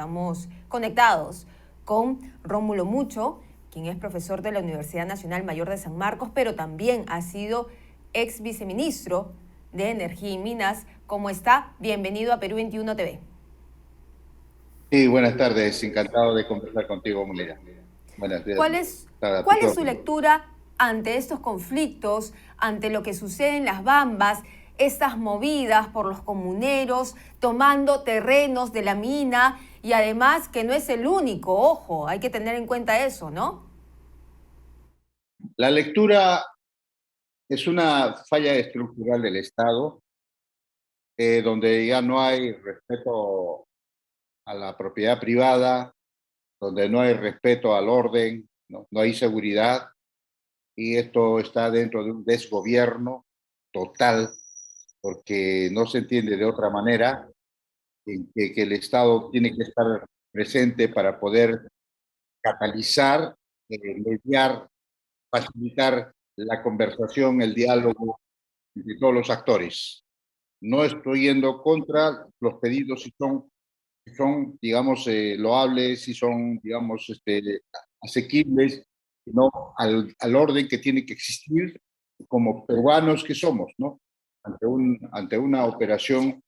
Estamos conectados con Rómulo Mucho, quien es profesor de la Universidad Nacional Mayor de San Marcos, pero también ha sido ex viceministro de Energía y Minas. ¿Cómo está? Bienvenido a Perú 21 TV. Sí, buenas tardes, encantado de conversar contigo, Munira. Buenas ¿Cuál tardes, es, a cuál tus es su órdenes. lectura ante estos conflictos, ante lo que sucede en las Bambas, estas movidas por los comuneros, tomando terrenos de la mina y además que no es el único, ojo, hay que tener en cuenta eso, ¿no? La lectura es una falla estructural del Estado, donde ya no hay respeto a la propiedad privada, donde no hay respeto al orden, no hay seguridad, y esto está dentro de un desgobierno total, porque no se entiende de otra manera que el Estado tiene que estar presente para poder catalizar, mediar, facilitar la conversación, el diálogo entre todos los actores. No estoy yendo contra los pedidos si son digamos, loables, si son, digamos, asequibles, sino al orden que tiene que existir como peruanos que somos, ¿no? Ante una operación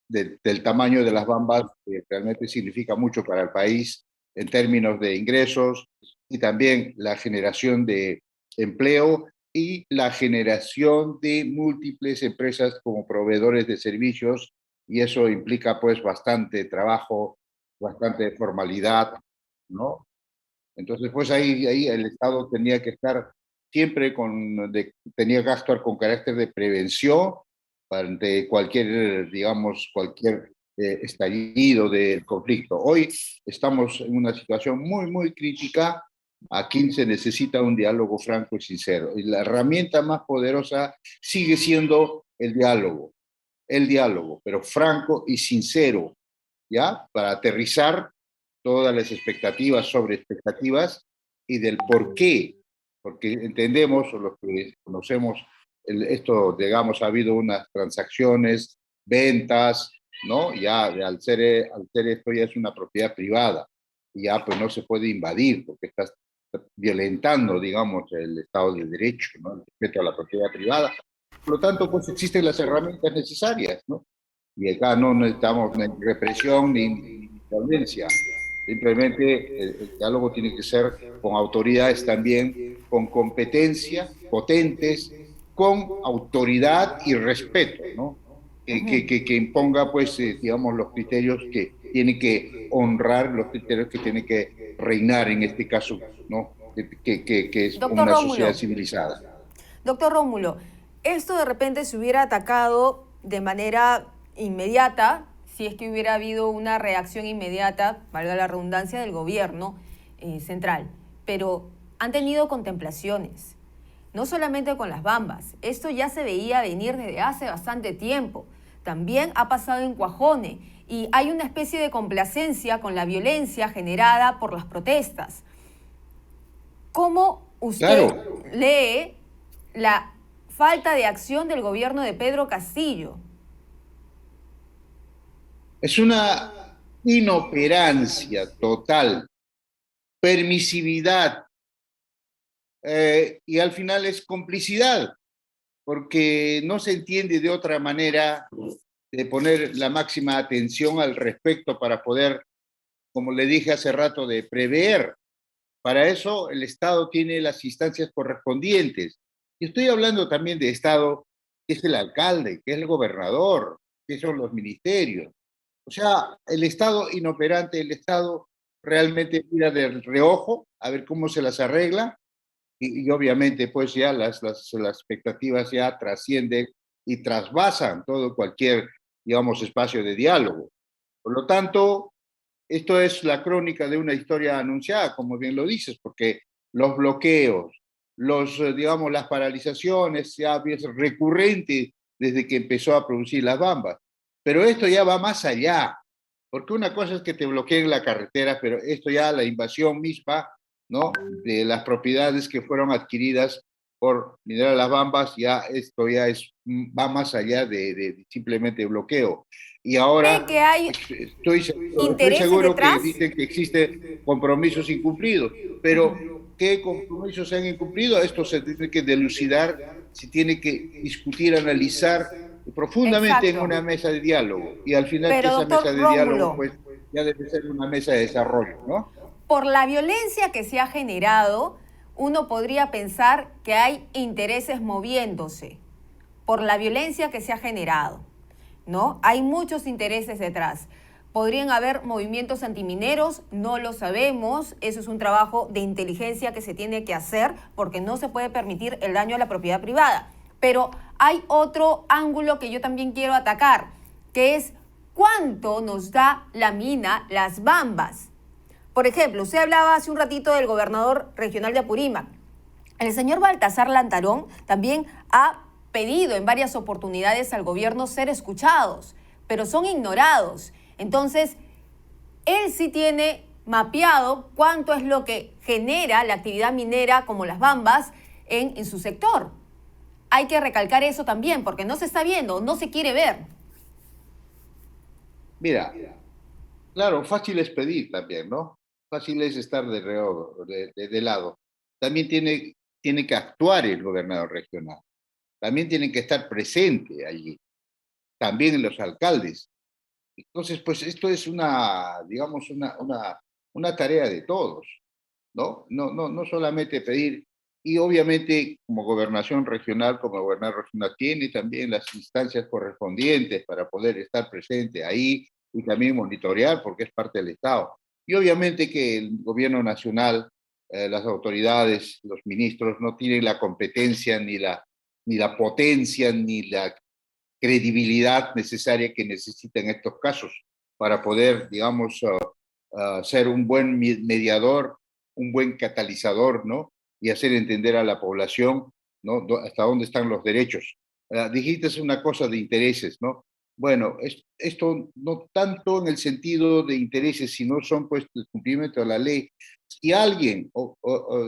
del tamaño de las Bambas, que realmente significa mucho para el país en términos de ingresos y también la generación de empleo y la generación de múltiples empresas como proveedores de servicios, y eso implica pues bastante trabajo, bastante formalidad, ¿no? Entonces pues ahí el Estado tenía que estar siempre tenía que actuar con carácter de prevención ante cualquier, digamos, cualquier estallido del conflicto. Hoy estamos en una situación muy crítica. Aquí se necesita un diálogo franco y sincero. Y la herramienta más poderosa sigue siendo el diálogo, pero franco y sincero, ¿ya? Para aterrizar todas las expectativas sobre expectativas y del por qué, porque entendemos, o los que conocemos esto, digamos, ha habido unas transacciones, ventas, ¿no? Ya al ser esto ya es una propiedad privada, y ya pues no se puede invadir porque estás violentando, digamos, el Estado de Derecho, ¿no? El respeto a la propiedad privada. Por lo tanto, pues existen las herramientas necesarias, ¿no? Y acá no necesitamos ni represión ni violencia. Simplemente el diálogo tiene que ser con autoridades también, con competencia, potentes, con autoridad y respeto, ¿no? Que imponga, pues, digamos, los criterios que tiene que honrar, los criterios que tiene que reinar en este caso, ¿no? Que es Doctor una sociedad Rómulo, civilizada. doctor Rómulo, esto de repente se hubiera atacado de manera inmediata, si es que hubiera habido una reacción inmediata, valga la redundancia, del gobierno central. Pero han tenido contemplaciones, no solamente con las Bambas, esto ya se veía venir desde hace bastante tiempo. También ha pasado en Cuajone y hay una especie de complacencia con la violencia generada por las protestas. ¿Cómo Claro, usted lee la falta de acción del gobierno de Pedro Castillo? es una inoperancia total, permisividad, y al final es complicidad, porque no se entiende de otra manera de poner la máxima atención al respecto para poder, como le dije hace rato, de prever. Para eso el Estado tiene las instancias correspondientes. Y estoy hablando también de Estado, que es el alcalde, que es el gobernador, que son los ministerios. O sea, el Estado inoperante, el Estado realmente mira de reojo a ver cómo se las arregla, y obviamente pues ya las expectativas ya trascienden y trasvasan todo cualquier, digamos, espacio de diálogo. Por lo tanto, esto es la crónica de una historia anunciada, como bien lo dices, porque los bloqueos, digamos, las paralizaciones ya es recurrente desde que empezó a producir las Bambas. Pero esto ya va más allá, porque una cosa es que te bloqueen la carretera, pero esto ya la invasión misma, ¿no? De las propiedades que fueron adquiridas por mineral Las Bambas, ya esto ya va más allá de simplemente bloqueo. Y ¿Cree ahora que hay estoy intereses seguro que detrás? dicen que existen compromisos incumplidos, pero ¿qué compromisos se han incumplido? Esto se tiene que delucidar, se tiene que discutir, analizar profundamente en Exacto. una mesa de diálogo. Y al final que Pero esa mesa doctor de diálogo, Rómulo, pues, ya debe ser una mesa de desarrollo, ¿no? por la violencia que se ha generado, uno podría pensar que hay intereses moviéndose por la violencia que se ha generado, ¿no? Hay muchos intereses detrás. ¿Podrían haber movimientos antimineros? No lo sabemos. Eso es un trabajo de inteligencia que se tiene que hacer porque no se puede permitir el daño a la propiedad privada. Pero hay otro ángulo que yo también quiero atacar, que es cuánto nos da la mina Las Bambas. Por ejemplo, usted hablaba hace un ratito del gobernador regional de Apurímac. El señor Baltasar Lantarón también ha pedido en varias oportunidades al gobierno ser escuchados, pero son ignorados. Entonces, él sí tiene mapeado cuánto es lo que genera la actividad minera como las Bambas en su sector. Hay que recalcar eso también, porque no se está viendo, no se quiere ver. Mira, claro, fácil es pedir también, ¿no? Fácil es estar de lado. También tiene que actuar el gobernador regional. También tienen que estar presente allí. También los alcaldes. Entonces, pues esto es digamos, una tarea de todos, ¿no? No solamente pedir, y obviamente como gobernación regional, como gobernador regional, tiene también las instancias correspondientes para poder estar presente ahí y también monitorear porque es parte del Estado. Y obviamente que el gobierno nacional, las autoridades, los ministros no tienen la competencia ni la potencia ni la credibilidad necesaria que necesita en estos casos para poder, digamos, ser un buen mediador, un buen catalizador, ¿no? Y hacer entender a la población, ¿no? Hasta dónde están los derechos. Dijiste una cosa de intereses, ¿no? Bueno, esto no tanto en el sentido de intereses, sino son pues el cumplimiento de la ley. Si alguien,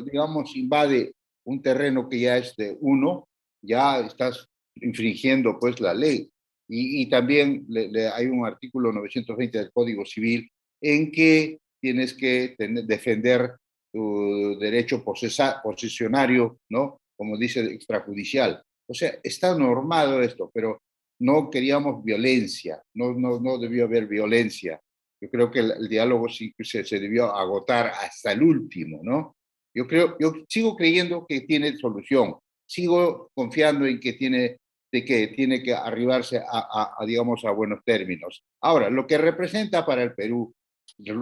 digamos, invade un terreno que ya es de uno, ya estás infringiendo pues la ley. Y también hay un artículo 920 del Código Civil en que tienes que defender tu derecho posesionario, ¿no? Como dice extrajudicial. O sea, está normado esto, pero no queríamos violencia, no debió haber violencia. Yo creo que el diálogo sí se debió agotar hasta el último, ¿no? Yo sigo creyendo que tiene solución, sigo confiando en que tiene que arribarse digamos, a buenos términos. Ahora, lo que representa para el Perú,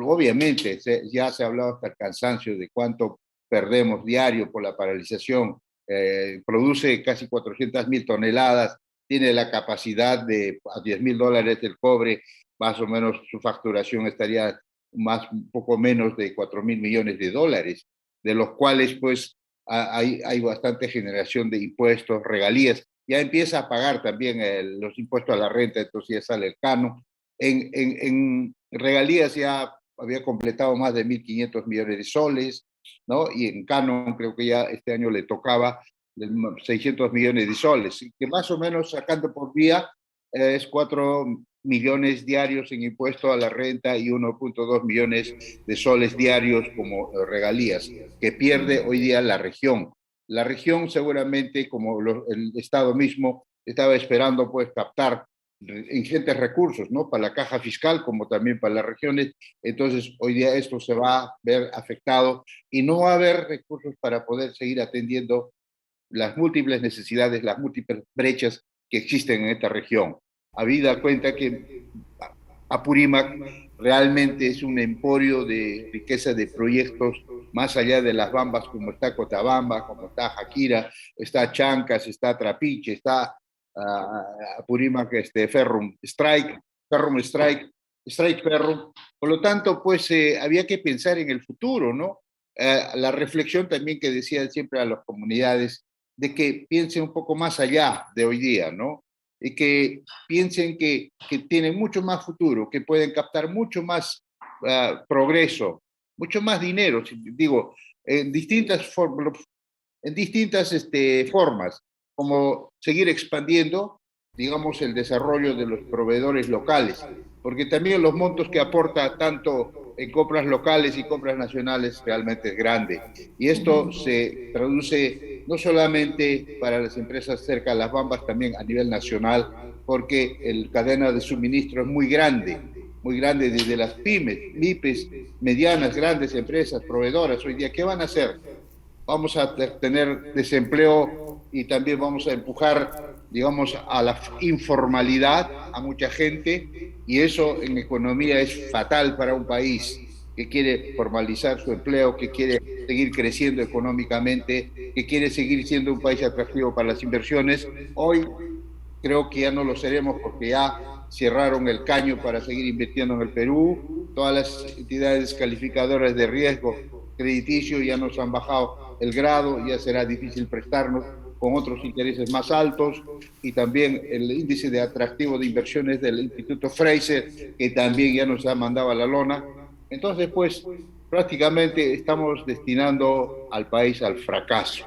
obviamente, ya se ha hablado hasta el cansancio de cuánto perdemos diario por la paralización. Produce casi 400.000 toneladas, tiene la capacidad de a $10.000 el cobre, más o menos su facturación estaría un poco menos de 4.000 millones de dólares, de los cuales pues hay bastante generación de impuestos, regalías. Ya empieza a pagar también los impuestos a la renta, entonces ya sale el canon. En regalías ya había completado más de 1.500 millones de soles, ¿no? Y en canon creo que ya este año le tocaba 600 millones de soles, que más o menos sacando por vía es 4 millones diarios en impuesto a la renta y 1.2 millones de soles diarios como regalías que pierde hoy día la región. La región seguramente, como el Estado mismo, estaba esperando pues captar ingentes recursos, ¿no? Para la caja fiscal como también para las regiones. Entonces, hoy día esto se va a ver afectado y no va a haber recursos para poder seguir atendiendo las múltiples necesidades, las múltiples brechas que existen en esta región. Habida cuenta que Apurímac realmente es un emporio de riqueza de proyectos más allá de las bambas como está Cotabamba, como está Jaquira, está Chancas, está Trapiche, está Apurímac, Ferrum Strike, Strike Ferrum. Por lo tanto, pues había que pensar en el futuro, ¿no? La reflexión también que decía siempre a las comunidades de que piensen un poco más allá de hoy día, ¿no? Y que piensen que tienen mucho más futuro, que pueden captar mucho más progreso, mucho más dinero. Digo, en distintas en distintas formas, como seguir expandiendo, digamos, el desarrollo de los proveedores locales, porque también los montos que aporta tanto en compras locales y compras nacionales realmente es grande. Y esto se traduce no solamente para las empresas cerca de las Bambas, también a nivel nacional, porque el cadena de suministro es muy grande desde las pymes, MIPES, medianas, grandes empresas, proveedoras. Hoy día, ¿qué van a hacer? Vamos a tener desempleo y también vamos a empujar, digamos, a la informalidad a mucha gente, y eso en economía es fatal para un país que quiere formalizar su empleo, que quiere seguir creciendo económicamente, que quiere seguir siendo un país atractivo para las inversiones. Hoy creo que ya no lo seremos porque ya cerraron el caño para seguir invirtiendo en el Perú. Todas las entidades calificadoras de riesgo crediticio ya nos han bajado el grado, ya será difícil prestarnos con otros intereses más altos, y también el índice de atractivo de inversiones del Instituto Fraser, que también ya nos ha mandado a la lona. Entonces, pues, prácticamente estamos destinando al país al fracaso,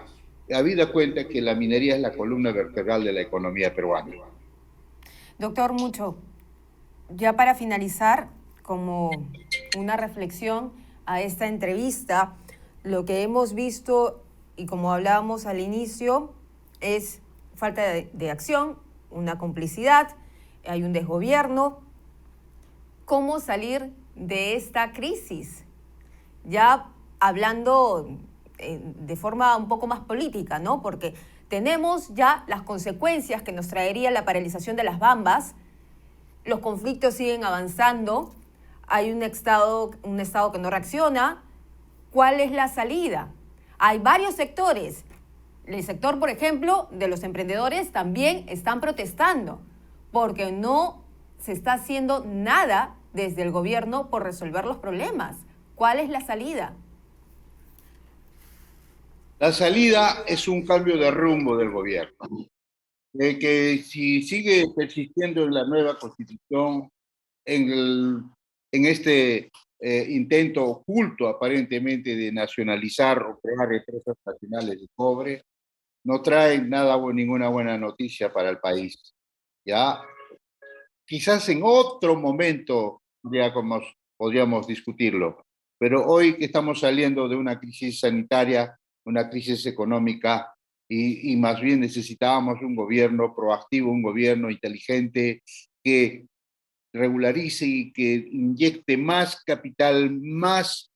habida cuenta que la minería es la columna vertebral de la economía peruana. Doctor Mucho, ya para finalizar, como una reflexión a esta entrevista, lo que hemos visto y como hablábamos al inicio es falta de acción, una complicidad, hay un desgobierno. ¿Cómo salir de esta crisis? Ya hablando de forma un poco más política, ¿no? Porque tenemos ya las consecuencias que nos traería la paralización de las Bambas, los conflictos siguen avanzando, hay un estado que no reacciona. ¿Cuál es la salida? Hay varios sectores. El sector, por ejemplo, de los emprendedores también están protestando porque no se está haciendo nada desde el gobierno por resolver los problemas. ¿Cuál es la salida? La salida es un cambio de rumbo del gobierno, que si sigue persistiendo en la nueva constitución, en este intento oculto aparentemente de nacionalizar o crear empresas nacionales de cobre, no trae nada, ninguna buena noticia para el país. Ya, quizás en otro momento ya como podríamos discutirlo, pero hoy que estamos saliendo de una crisis sanitaria, una crisis económica, y más bien necesitábamos un gobierno proactivo, un gobierno inteligente que regularice y que inyecte más capital, más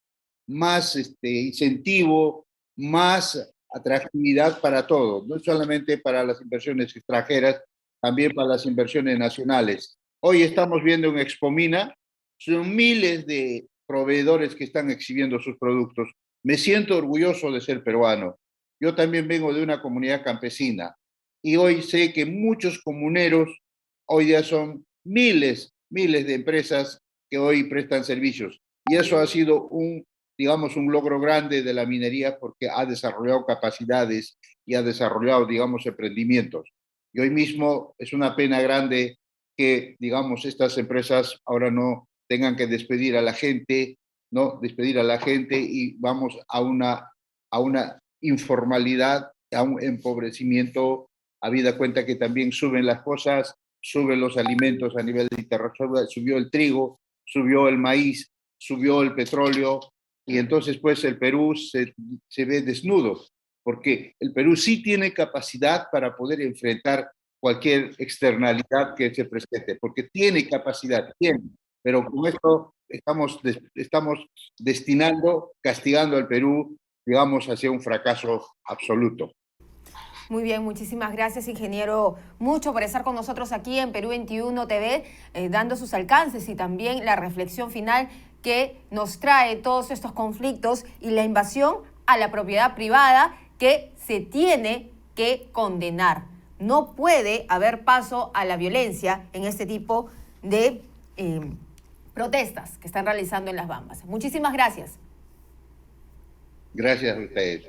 incentivo, más atractividad para todo, no solamente para las inversiones extranjeras, también para las inversiones nacionales. Hoy estamos viendo en Expomina, son miles de proveedores que están exhibiendo sus productos. Me siento orgulloso de ser peruano. Yo también vengo de una comunidad campesina y hoy sé que muchos comuneros hoy ya son miles de empresas que hoy prestan servicios. Y eso ha sido digamos, un logro grande de la minería porque ha desarrollado capacidades y ha desarrollado, digamos, emprendimientos. Y hoy mismo es una pena grande que, digamos, estas empresas ahora no tengan que despedir a la gente, ¿no? Despedir a la gente, y vamos a una informalidad, a un empobrecimiento, habida cuenta que también suben las cosas, suben los alimentos a nivel internacional, subió el trigo, subió el maíz, subió el petróleo, y entonces pues el Perú se ve desnudo, porque el Perú sí tiene capacidad para poder enfrentar cualquier externalidad que se presente, porque tiene capacidad, tiene, pero con esto estamos destinando, castigando al Perú, digamos, hacia un fracaso absoluto. Muy bien, muchísimas gracias, ingeniero Mucho, por estar con nosotros aquí en Perú 21 TV, dando sus alcances y también la reflexión final que nos trae todos estos conflictos y la invasión a la propiedad privada que se tiene que condenar. No puede haber paso a la violencia en este tipo de protestas que están realizando en las Bambas. Muchísimas gracias. Gracias a ustedes.